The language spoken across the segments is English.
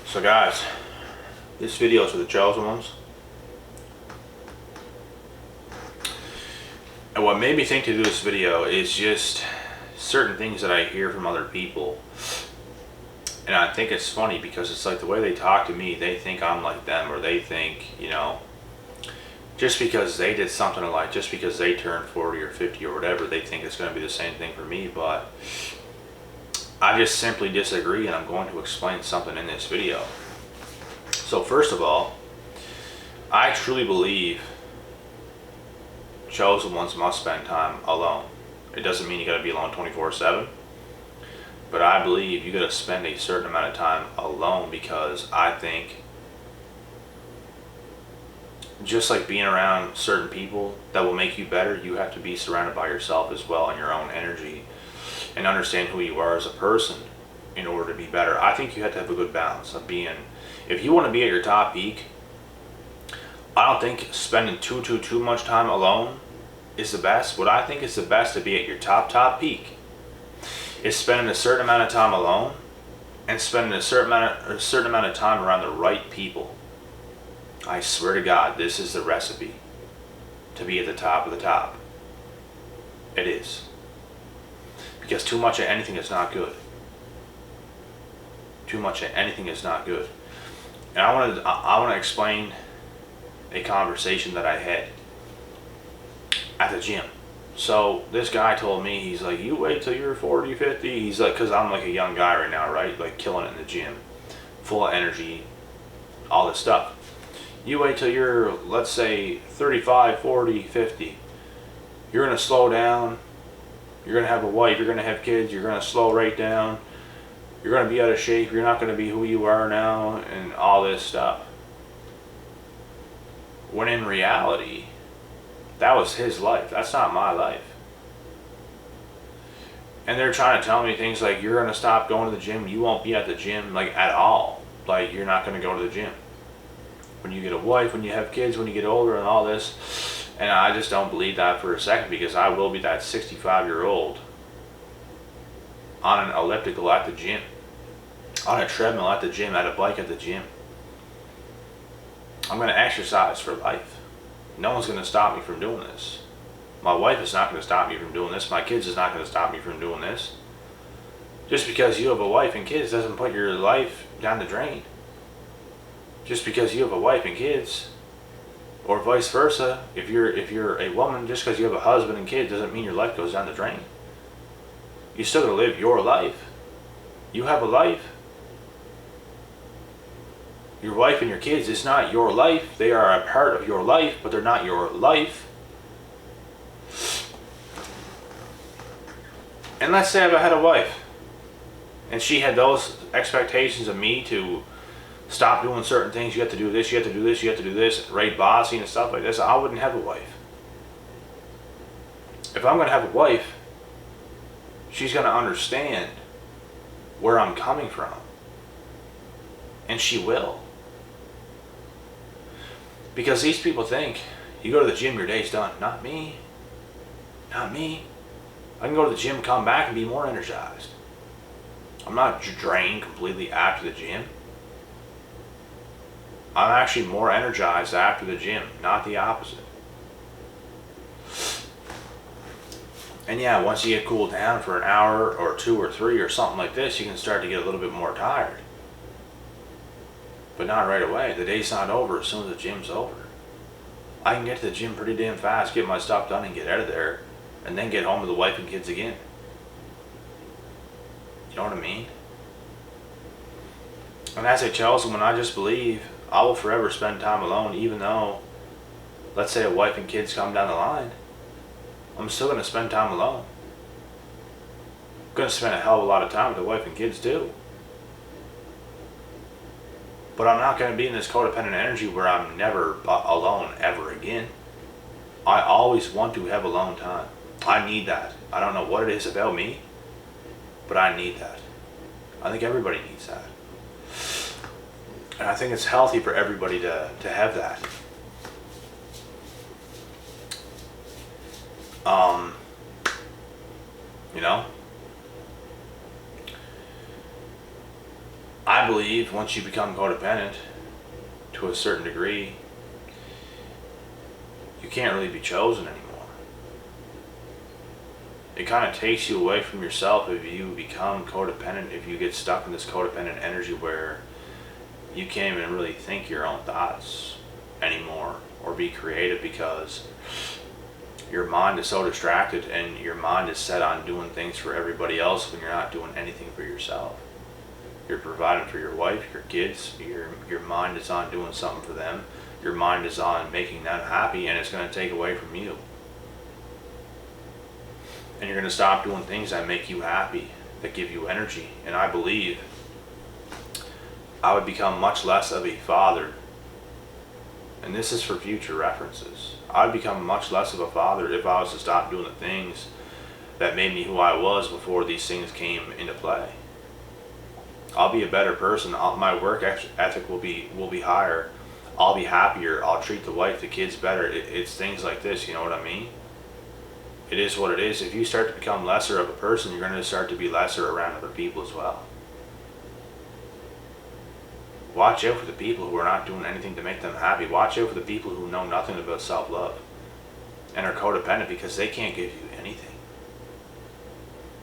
So guys, this video is for the chosen ones. And what made me think to do this video is just certain things that I hear from other people. And I think it's funny because it's like the way they talk to me, they think I'm like them, or they think, you know, just because they did something like, just because they turned 40 or 50 or whatever, they think it's going to be the same thing for me. But I just simply disagree, and I'm going to explain something in this video. So first of all, I truly believe chosen ones must spend time alone. It doesn't mean you got to be alone 24/7, but I believe you got to spend a certain amount of time alone, because I think just like being around certain people that will make you better, you have to be surrounded by yourself as well, and your own energy, and understand who you are as a person in order to be better. I think you have to have a good balance of being, if you want to be at your top peak, I don't think spending too much time alone is the best. What I think is the best to be at your top peak is spending a certain amount of time alone, and spending a certain amount of time around the right people. I swear to God, this is the recipe to be at the top of the top. It is. Because too much of anything is not good. Too much of anything is not good. And I want to explain a conversation that I had at the gym. So this guy told me, he's like, you wait till you're 40, 50. He's like, because I'm like a young guy right now, right? Like killing it in the gym, full of energy, all this stuff. You wait till you're, let's say, 35, 40, 50. You're going to slow down. You're going to have a wife. You're going to have kids. You're going to slow right down. You're going to be out of shape. You're not going to be who you are now, and all this stuff. When in reality, that was his life. That's not my life. And they're trying to tell me things like, you're going to stop going to the gym. You won't be at the gym, like, at all. Like, you're not going to go to the gym when you get a wife, when you have kids, when you get older, and all this. And I just don't believe that for a second, because I will be that 65-year-old on an elliptical at the gym, on a treadmill at the gym, at a bike at the gym. I'm going to exercise for life. No one's going to stop me from doing this. My wife is not going to stop me from doing this. My kids is not going to stop me from doing this. Just because you have a wife and kids doesn't put your life down the drain. Just because you have a wife and kids, or vice versa, if you're a woman, just because you have a husband and kids doesn't mean your life goes down the drain. You still gotta live your life. You have a life. Your wife and your kids is not your life. They are a part of your life, but they're not your life. And let's say I had a wife, and she had those expectations of me to stop doing certain things. You have to do this, you have to do this, you have to do this, right, bossy and stuff like this. I wouldn't have a wife. If I'm going to have a wife, she's going to understand where I'm coming from. And she will. Because these people think, you go to the gym, your day's done. Not me. Not me. I can go to the gym, come back, and be more energized. I'm not drained completely after the gym. I'm actually more energized after the gym, not the opposite. And yeah, once you get cooled down for an hour or 2 or 3 or something like this, you can start to get a little bit more tired. But not right away. The day's not over as soon as the gym's over. I can get to the gym pretty damn fast, get my stuff done, and get out of there, and then get home with the wife and kids again. You know what I mean? And as a chosen one, I just believe I will forever spend time alone, even though, let's say, a wife and kids come down the line. I'm still going to spend time alone. I'm going to spend a hell of a lot of time with the wife and kids too. But I'm not going to be in this codependent energy where I'm never alone ever again. I always want to have alone time. I need that. I don't know what it is about me, but I need that. I think everybody needs that. And I think it's healthy for everybody to have that. You know? I believe once you become codependent to a certain degree, you can't really be chosen anymore. It kind of takes you away from yourself if you become codependent, if you get stuck in this codependent energy where you can't even really think your own thoughts anymore or be creative, because your mind is so distracted and your mind is set on doing things for everybody else when you're not doing anything for yourself. You're providing for your wife, your kids, your mind is on doing something for them. Your mind is on making them happy, and it's going to take away from you. And you're going to stop doing things that make you happy, that give you energy. And I believe I would become much less of a father. And this is for future references. I'd become much less of a father if I was to stop doing the things that made me who I was before these things came into play. I'll be a better person. My work ethic will be higher. I'll be happier. I'll treat the wife, the kids better. It's things like this, you know what I mean? It is what it is. If you start to become lesser of a person, you're going to start to be lesser around other people as well. Watch out for the people who are not doing anything to make them happy. Watch out for the people who know nothing about self-love and are codependent, because they can't give you anything.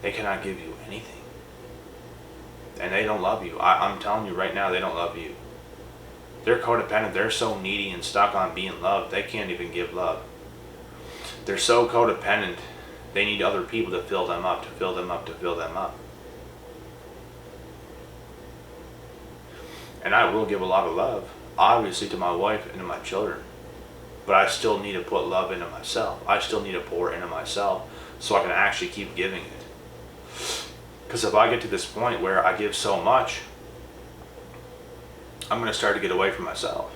They cannot give you anything. And they don't love you. I'm telling you right now, they don't love you. They're codependent. They're so needy and stuck on being loved, they can't even give love. They're so codependent, they need other people to fill them up, to fill them up, to fill them up. And I will give a lot of love, obviously, to my wife and to my children. But I still need to put love into myself. I still need to pour into myself so I can actually keep giving it. Because if I get to this point where I give so much, I'm going to start to get away from myself.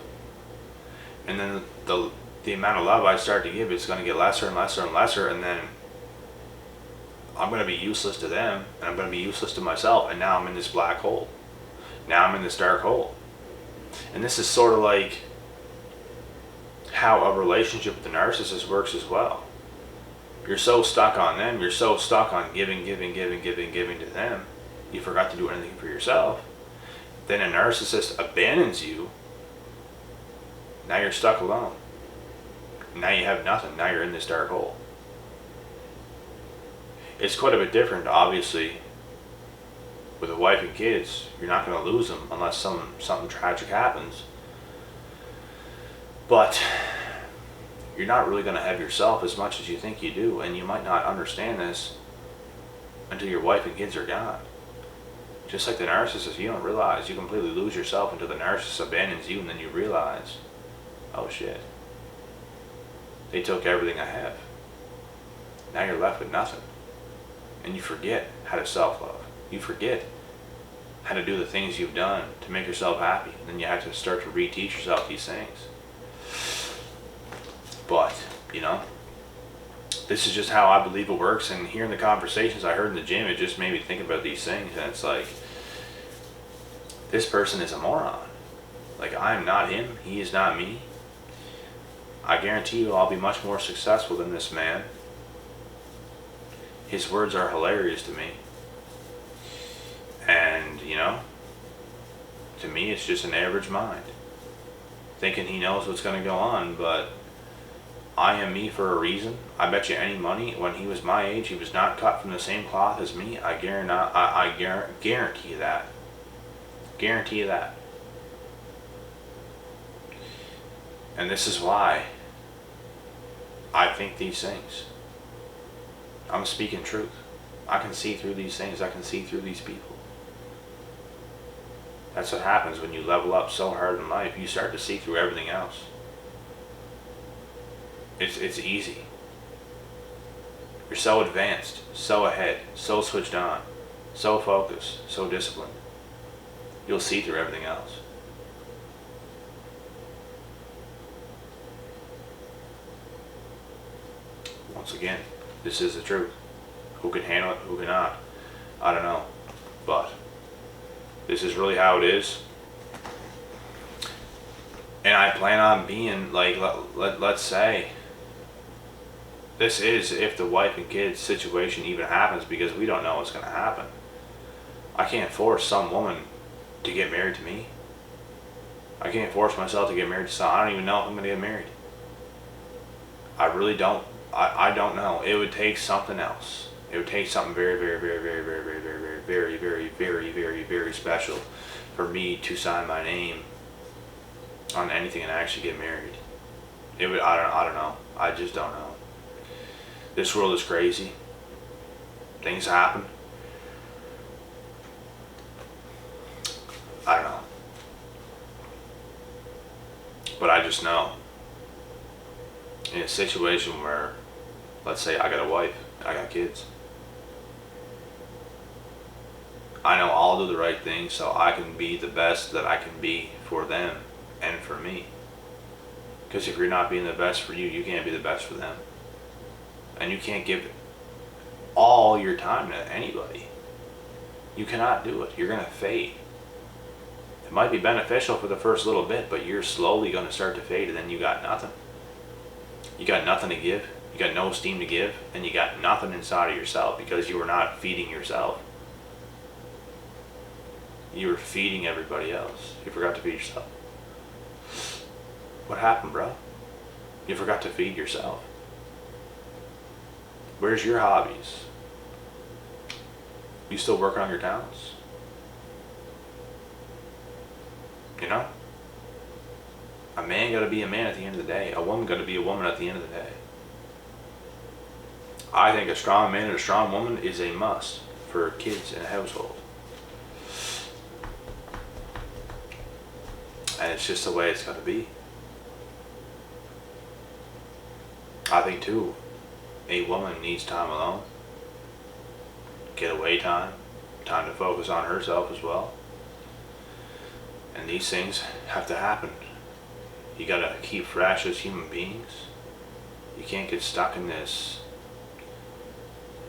And then the amount of love I start to give is going to get lesser and lesser and lesser, and then I'm going to be useless to them, and I'm going to be useless to myself, and now I'm in this black hole. Now I'm in this dark hole. And this is sort of like how a relationship with the narcissist works as well. You're so stuck on them, you're so stuck on giving to them, you forgot to do anything for yourself. Then a narcissist abandons you. Now you're stuck alone. Now you have nothing. Now you're in this dark hole. It's quite a bit different, obviously, with a wife and kids. You're not going to lose them unless something tragic happens. But you're not really going to have yourself as much as you think you do, and you might not understand this until your wife and kids are gone. Just like the narcissist, you don't realize. You completely lose yourself until the narcissist abandons you, and then you realize, oh shit, they took everything I have. Now you're left with nothing. And you forget how to self-love. You forget how to do the things you've done to make yourself happy. And then you have to start to reteach yourself these things. But, you know, this is just how I believe it works. And hearing the conversations I heard in the gym, it just made me think about these things. And it's like, this person is a moron. Like, I am not him. He is not me. I guarantee you I'll be much more successful than this man. His words are hilarious to me. And, you know, to me it's just an average mind. Thinking he knows what's going to go on, but I am me for a reason. I bet you any money, when he was my age, he was not cut from the same cloth as me. I guarantee you that. Guarantee you that. And this is why I think these things. I'm speaking truth. I can see through these things. I can see through these people. That's what happens when you level up so hard in life. You start to see through everything else. It's easy. You're so advanced, so ahead, so switched on, so focused, so disciplined. You'll see through everything else. Once again, this is the truth. Who can handle it, who cannot, I don't know. But this is really how it is. And I plan on being, like, let's say, this is if the wife and kids situation even happens, because we don't know what's going to happen. I can't force some woman to get married to me. I can't force myself to get married to someone. I don't even know if I'm going to get married. I really don't. I don't know. It would take something else. It would take something very, very, very, very, very, very, very, very, very, very, very, very, very special for me to sign my name on anything and actually get married. It would. I don't know. I just don't know. This world is crazy. Things happen. I don't know. But I just know, in a situation where, let's say I got a wife, I got kids, I know I'll do the right thing so I can be the best that I can be for them and for me. Because if you're not being the best for you, you can't be the best for them. And you can't give all your time to anybody. You cannot do it. You're going to fade. It might be beneficial for the first little bit, but you're slowly going to start to fade, and then you got nothing. You got nothing to give. You got no esteem to give, and you got nothing inside of yourself because you were not feeding yourself. You were feeding everybody else. You forgot to feed yourself. What happened, bro? You forgot to feed yourself. Where's your hobbies? You still working on your talents? You know? A man gotta be a man at the end of the day. A woman gotta be a woman at the end of the day. I think a strong man and a strong woman is a must for kids in a household. And it's just the way it's gotta be. I think too, a woman needs time alone. Getaway time. Time to focus on herself as well. And these things have to happen. You gotta keep fresh as human beings. You can't get stuck in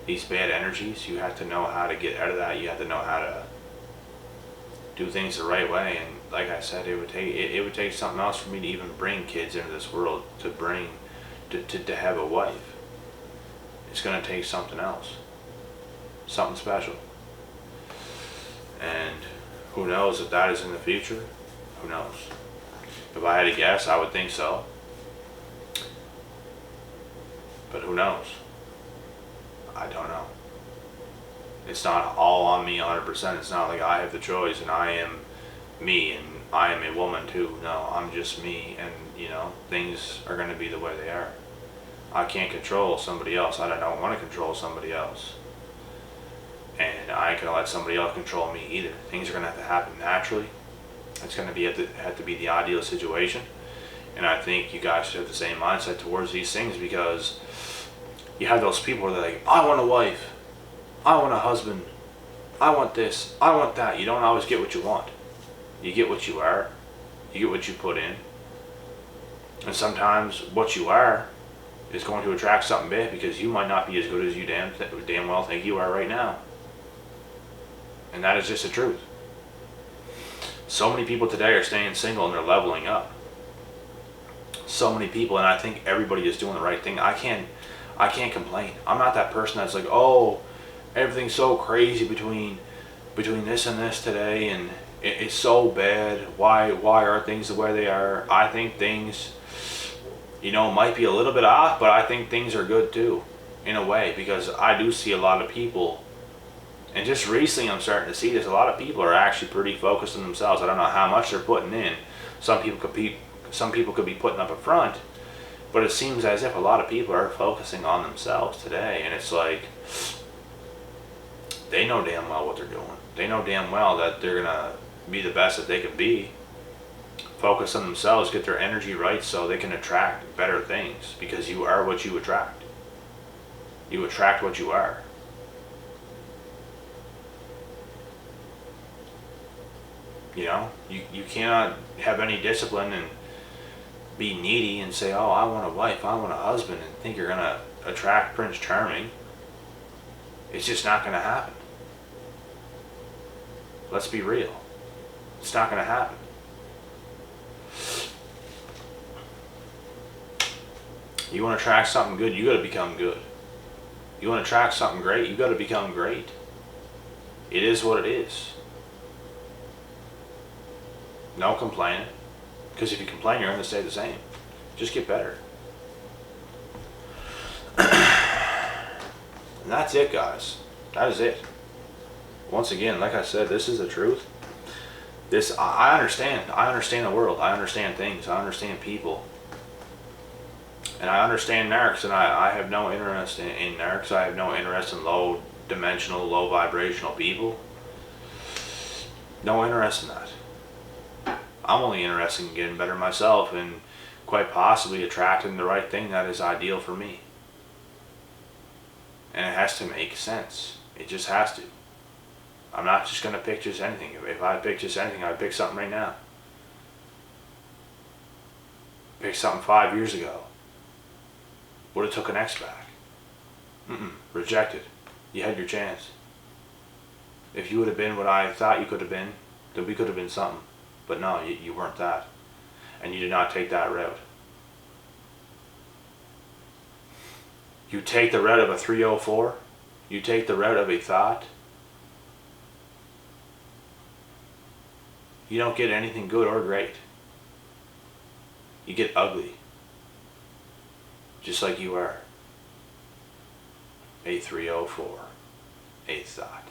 these bad energies. You have to know how to get out of that. You have to know how to do things the right way. And like I said, it would take something else for me to even bring kids into this world, to have a wife. It's gonna take something else. Something special. And who knows if that is in the future? Who knows? If I had to guess, I would think so. But who knows? I don't know. It's not all on me 100%. It's not like I have the choice and I am me and I am a woman too. No, I'm just me, and things are going to be the way they are. I can't control somebody else. I don't want to control somebody else. And I ain't gonna let somebody else control me either. Things are gonna have to happen naturally. It's gonna have to be the ideal situation. And I think you guys should have the same mindset towards these things, because you have those people where they're like, I want a wife, I want a husband, I want this, I want that. You don't always get what you want. You get what you are. You get what you put in. And sometimes what you are is going to attract something bad, because you might not be as good as you damn well think you are right now. And that is just the truth. So many people today are staying single and they're leveling up. So many people, and I think everybody is doing the right thing. I can't complain. I'm not that person that's like, oh, everything's so crazy between this and this today, and it's so bad. Why are things the way they are? I think things, might be a little bit off, but I think things are good too, in a way, because I do see a lot of people. And just recently I'm starting to see this. A lot of people are actually pretty focused on themselves. I don't know how much they're putting in. Some people could be putting up a front, but it seems as if a lot of people are focusing on themselves today. And it's like, they know damn well what they're doing. They know damn well that they're gonna be the best that they can be. Focus on themselves, get their energy right so they can attract better things, because you are what you attract. You attract what you are. You cannot have any discipline and be needy and say, oh, I want a wife, I want a husband, and think you're going to attract Prince Charming. It's just not going to happen. Let's be real. It's not going to happen. You want to attract something good, you got to become good. You want to attract something great, you got to become great. It is what it is. No complaining. Because if you complain, you're going to stay the same. Just get better. And that's it, guys. That is it. Once again, like I said, this is the truth. I understand. I understand the world. I understand things. I understand people. And I understand narcs, and I have no interest in narcs. I have no interest in low dimensional, low vibrational people. No interest in that. I'm only interested in getting better myself and quite possibly attracting the right thing that is ideal for me. And it has to make sense. It just has to. I'm not just going to pick just anything. If I pick just anything, I'd pick something right now. Pick something 5 years ago. Would have took an ex back. Rejected. You had your chance. If you would have been what I thought you could have been, then we could have been something. But no, you weren't that. And you did not take that route. You take the route of a 304. You take the route of a thought. You don't get anything good or great. You get ugly. Just like you are. A 304. A thought.